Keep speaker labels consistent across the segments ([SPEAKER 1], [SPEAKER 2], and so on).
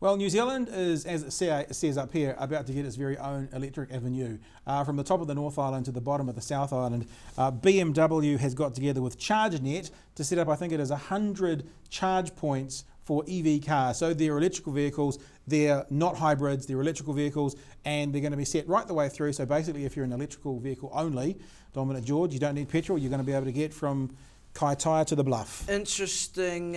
[SPEAKER 1] Well, New Zealand is, as it says up here, about to get its very own electric avenue. From the top of the North Island to the bottom of the South Island, BMW has got together with ChargeNet to set up, I think it is 100 charge points for EV cars. So they're electrical vehicles, they're not hybrids, they're electrical vehicles, and they're going to be set right the way through. So basically, if you're an electrical vehicle only, Dominic George, you don't need petrol, you're going to be able to get from Kaitaia to the Bluff.
[SPEAKER 2] Interesting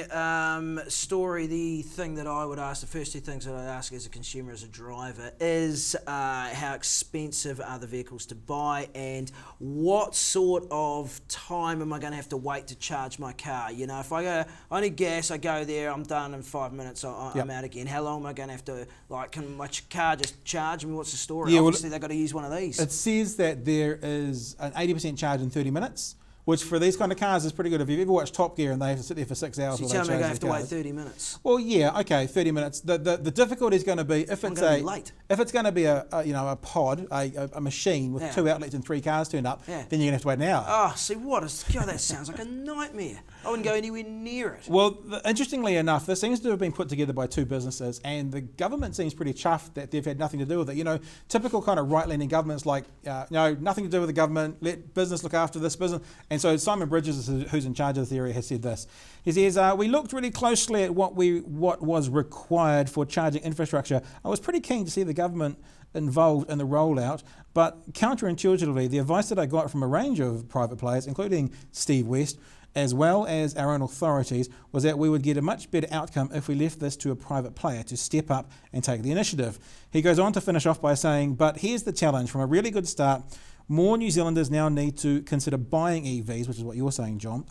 [SPEAKER 2] story. The thing that I would ask, the first two things that I'd ask as a consumer, as a driver, is how expensive are the vehicles to buy, and what sort of time am I going to have to wait to charge my car? You know, if I need gas, I go there, I'm done in 5 minutes, I'm out again. How long am I going to have to, like, can my car just charge? I mean, what's the story?
[SPEAKER 1] Yeah,
[SPEAKER 2] Obviously, they've got to use one of these.
[SPEAKER 1] It says that there is an 80% charge in 30 minutes. Which for these kind of cars is pretty good. If you've ever watched Top Gear and they have to sit there for 6 hours,
[SPEAKER 2] so you tell me I have to wait 30 minutes.
[SPEAKER 1] Well, yeah, okay, 30 minutes. The difficulty is going to be if it's going to be a pod, a machine with 2 outlets and 3 cars turned up, then you're going to have to wait an hour.
[SPEAKER 2] Oh, see God, that sounds like a nightmare. I wouldn't go anywhere near it.
[SPEAKER 1] Well, interestingly enough, this seems to have been put together by 2 businesses, and the government seems pretty chuffed that they've had nothing to do with it. You know, typical kind of right-leaning governments like, nothing to do with the government, let business look after this business. And so Simon Bridges, who's in charge of this area, has said this. He says, we looked really closely at what was required for charging infrastructure. I was pretty keen to see the government involved in the rollout, but counterintuitively, the advice that I got from a range of private players, including Steve West, as well as our own authorities, was that we would get a much better outcome if we left this to a private player to step up and take the initiative. He goes on to finish off by saying, but here's the challenge. From a really good start, more New Zealanders now need to consider buying EVs, which is what you're saying, Dom,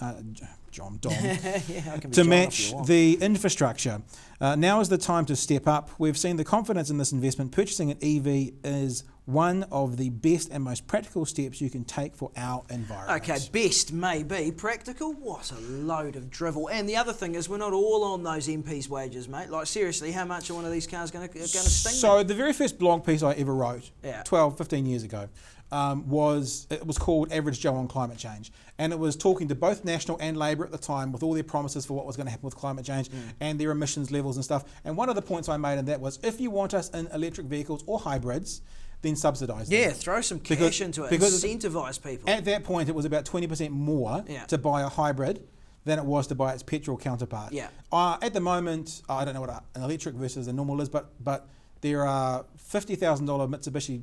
[SPEAKER 1] to match the infrastructure. Now is the time to step up. We've seen the confidence in this investment. Purchasing an EV is one of the best and most practical steps you can take for our environment.
[SPEAKER 2] Okay, best maybe. Practical? What a load of drivel. And the other thing is, we're not all on those MPs' wages, mate. Like, seriously, how much are one of these cars going to sting?
[SPEAKER 1] So the very first blog piece I ever wrote, 12, 15 years ago, was called Average Joe on Climate Change, and it was talking to both National and Labor at the time with all their promises for what was going to happen with climate change and their emissions levels and stuff. And one of the points I made in that was, if you want us in electric vehicles or hybrids, then subsidise them.
[SPEAKER 2] Yeah, throw some cash into it, incentivise people.
[SPEAKER 1] At that point, it was about 20% more to buy a hybrid than it was to buy its petrol counterpart.
[SPEAKER 2] Yeah.
[SPEAKER 1] At the moment, I don't know what an electric versus a normal is, but there are $50,000 Mitsubishi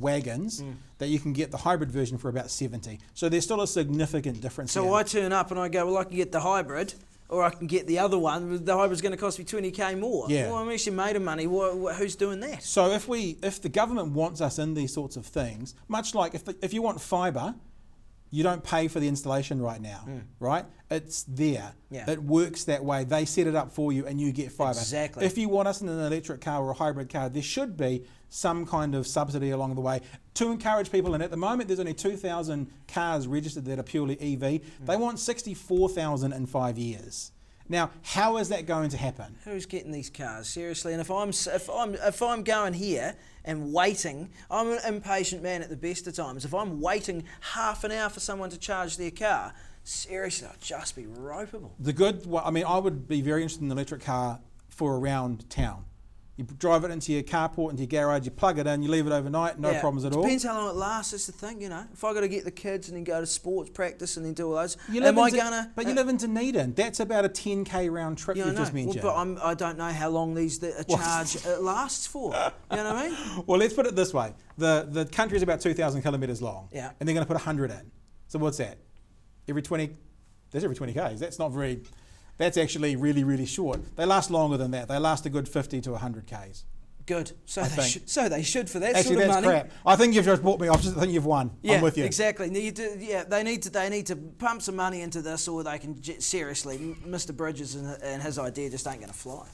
[SPEAKER 1] wagons that you can get the hybrid version for about 70. So there's still a significant difference.
[SPEAKER 2] So I turn up and I go, well, I can get the hybrid, or I can get the other one. The hybrid's going to cost me 20k more.
[SPEAKER 1] Yeah.
[SPEAKER 2] Well, I'm actually made of money. Who's doing that?
[SPEAKER 1] So if the government wants us in these sorts of things, much like if you want fibre, you don't pay for the installation right now, right? It's there. Yeah. It works that way. They set it up for you and you get fibre.
[SPEAKER 2] Exactly.
[SPEAKER 1] If you want us in an electric car or a hybrid car, there should be some kind of subsidy along the way to encourage people. And at the moment, there's only 2,000 cars registered that are purely EV. They want 64,000 in 5 years. Now, how is that going to happen?
[SPEAKER 2] Who's getting these cars? Seriously, and if I'm going here and waiting, I'm an impatient man at the best of times. If I'm waiting half an hour for someone to charge their car, seriously, I'd just be ropeable.
[SPEAKER 1] I would be very interested in an electric car for around town. You drive it into your carport, into your garage, you plug it in, you leave it overnight, no problems at all.
[SPEAKER 2] Depends how long it lasts, that's the thing, If I got to get the kids and then go to sports practice and then do all those, am I going to...
[SPEAKER 1] But you live in Dunedin. That's about a 10k round trip you've just mentioned.
[SPEAKER 2] Well, but I don't know how long these charge lasts for. You know what I mean?
[SPEAKER 1] Well, let's put it this way. The country is about 2,000 kilometres long.
[SPEAKER 2] Yeah.
[SPEAKER 1] And they're going to put 100 in. So what's that? That's every 20 k's. That's not very... That's actually really, really short. They last longer than that. They last a good 50 to 100 k's.
[SPEAKER 2] Good. So they should for that
[SPEAKER 1] actually,
[SPEAKER 2] sort of money.
[SPEAKER 1] That's crap. I think you've just bought me off. I think you've won.
[SPEAKER 2] Yeah,
[SPEAKER 1] I'm with you.
[SPEAKER 2] Exactly. They need to pump some money into this, or they can seriously. Mr. Bridges and his idea just ain't going to fly.